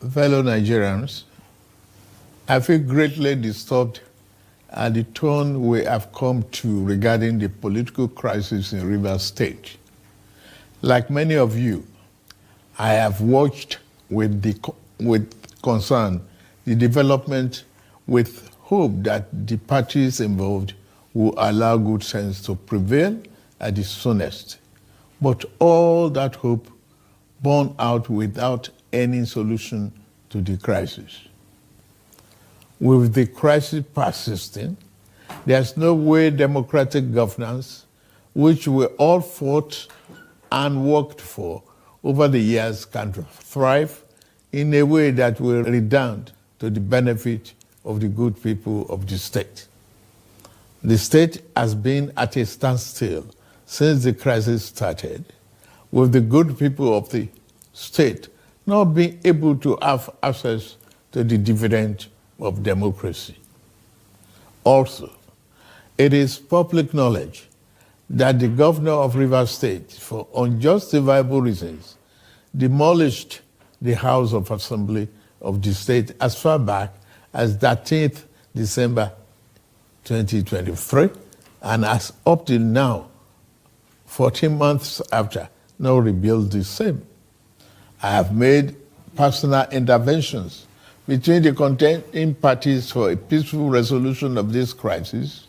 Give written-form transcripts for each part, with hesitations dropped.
fellow Nigerians, I feel greatly disturbed at the tone we have come to regarding the political crisis in Rivers State. Like many of you, I have watched with concern the development with hope that the parties involved will allow good sense to prevail at the soonest. But all that hope borne out without any solution to the crisis. With the crisis persisting, there's no way democratic governance, which we all fought and worked for over the years, can thrive in a way that will redound to the benefit of the good people of the state. The state has been at a standstill since the crisis started, with the good people of the state not being able to have access to the dividend of democracy. Also, it is public knowledge that the governor of Rivers State, for unjustifiable reasons, demolished the House of Assembly of the state as far back as 13th December 2023, and as up till now, 14 months after, now rebuilt the same. I have made personal interventions between the contending parties for a peaceful resolution of this crisis,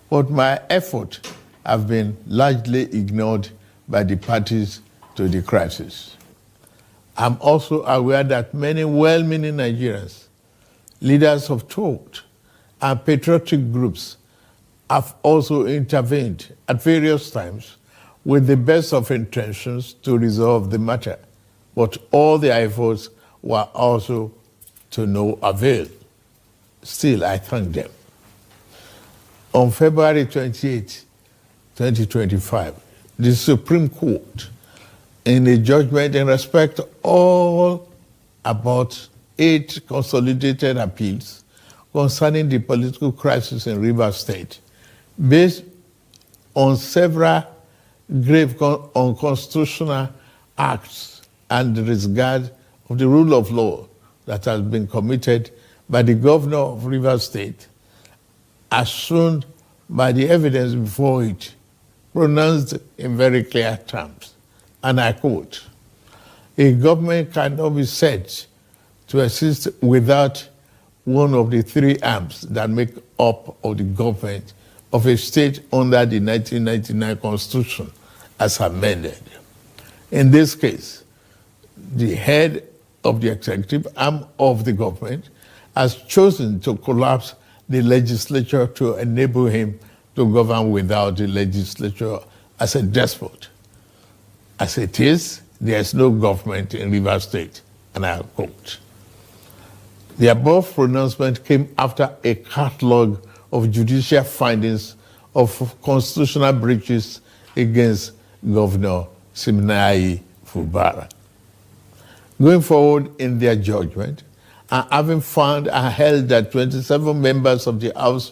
but my efforts have been largely ignored by the parties to the crisis. I'm also aware that many well-meaning Nigerians, leaders of thought, and patriotic groups have also intervened at various times with the best of intentions to resolve the matter, but all their efforts were also to no avail. Still, I thank them. On February 28, 2025, the Supreme Court, in a judgment in respect to all about 8 consolidated appeals concerning the political crisis in Rivers State, based on several grave unconstitutional acts and the disregard of the rule of law that has been committed by the governor of Rivers State, as shown by the evidence before it, pronounced in very clear terms. And I quote, "A government cannot be said to exist without one of the 3 arms that make up of the government of a state under the 1999 Constitution as amended. In this case, the head of the executive arm of the government has chosen to collapse the legislature to enable him to govern without the legislature as a despot. As it is, there is no government in Rivers State," and I quote. The above pronouncement came after a catalogue of judicial findings of constitutional breaches against Governor Siminalayi Fubara. Going forward in their judgment, and having found and held that 27 members of the House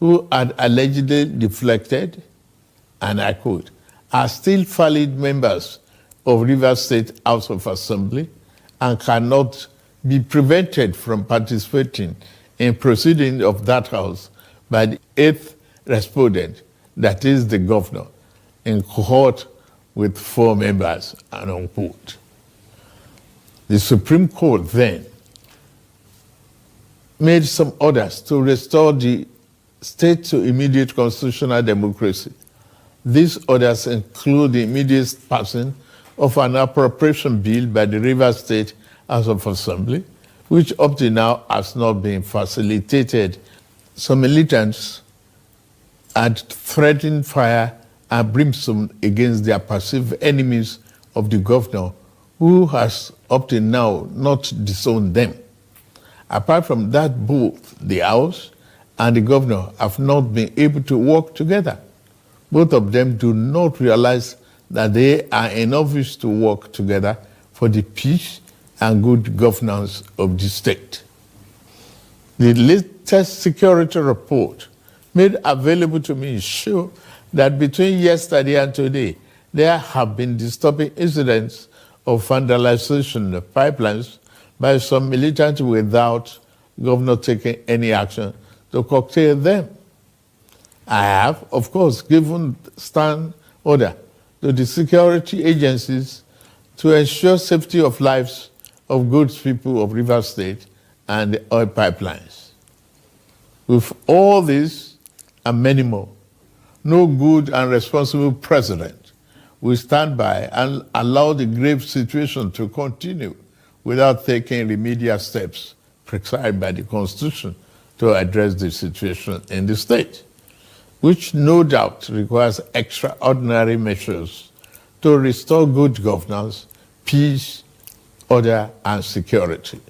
who had allegedly deflected, and I quote, "are still valid members of Rivers State House of Assembly and cannot be prevented from participating in proceedings of that House by the 8th respondent, that is the governor, in cohort with 4 members," and unquote. The Supreme Court then made some orders to restore the state to immediate constitutional democracy. These orders include the immediate passing of an appropriation bill by the Rivers State House of Assembly, which up to now has not been facilitated. Some militants had threatened fire and brimstone against their perceived enemies of the governor, who has up to now not disowned them. Apart from that, both the House and the governor have not been able to work together. Both of them do not realize that they are in office to work together for the peace and good governance of the state. The latest security report made available to me show that between yesterday and today, there have been disturbing incidents of vandalization of pipelines by some militants without governor taking any action to curtail them. I have, of course, given stand order to the security agencies to ensure safety of lives of good people of Rivers State and the oil pipelines. With all this and many more, no good and responsible president will stand by and allow the grave situation to continue without taking remedial steps prescribed by the Constitution to address the situation in the state, which no doubt requires extraordinary measures to restore good governance, peace, order, and security.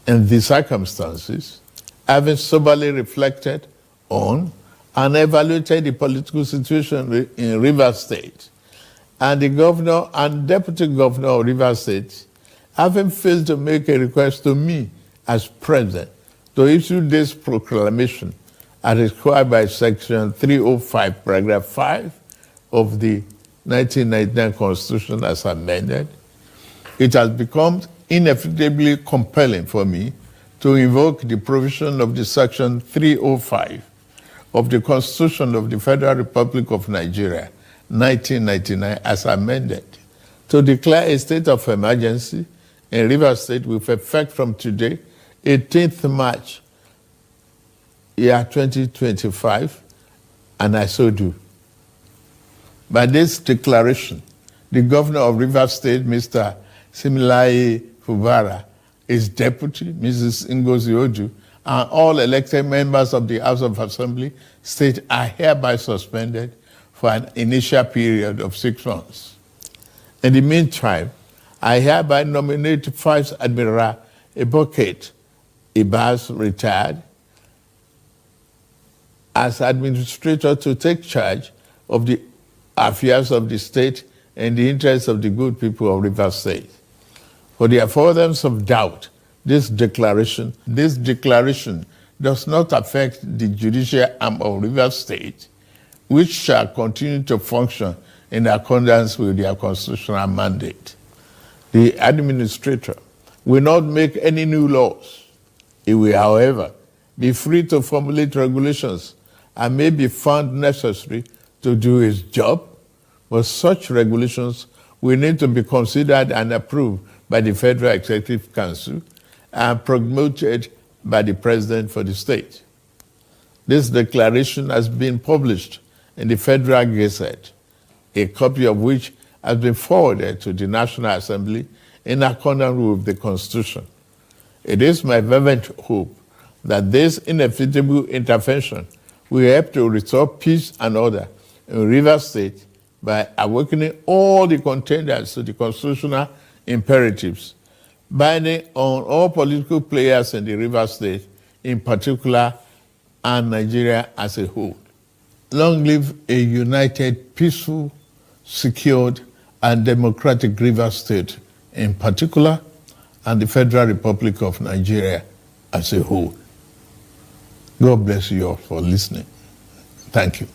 In these circumstances, having soberly reflected on and evaluated the political situation in Rivers State, and the governor and deputy governor of Rivers State, having failed to make a request to me as president to issue this proclamation as required by Section 305, Paragraph 5 of the 1999 Constitution as amended, it has become inevitably compelling for me to invoke the provision of the Section 305 of the Constitution of the Federal Republic of Nigeria, 1999, as amended, to declare a state of emergency in Rivers State with effect from today, 18th March, year 2025, and I so do. By this declaration, the governor of Rivers State, Mr. Siminalayi Fubara, his deputy, Mrs. Ngozi Odu, and all elected members of the House of Assembly State are hereby suspended for an initial period of 6 months. In the meantime, I hereby nominate Vice Admiral Eboket Ibas, retired, as administrator to take charge of the affairs of the state in the interests of the good people of Rivers State. For the avoidance of doubt, this declaration does not affect the judicial arm of Rivers State, which shall continue to function in accordance with their constitutional mandate. The administrator will not make any new laws. He will, however, be free to formulate regulations and may be found necessary to do his job, but such regulations will need to be considered and approved by the Federal Executive Council and promoted by the President for the state. This declaration has been published in the Federal Gazette, a copy of which has been forwarded to the National Assembly in accordance with the Constitution. It is my fervent hope that this inevitable intervention will help to restore peace and order in Rivers State by awakening all the contenders to the constitutional imperatives, binding on all political players in the Rivers State in particular and Nigeria as a whole. Long live a united, peaceful, secured, and democratic Rivers State in particular, and the Federal Republic of Nigeria as a whole. God bless you all for listening. Thank you.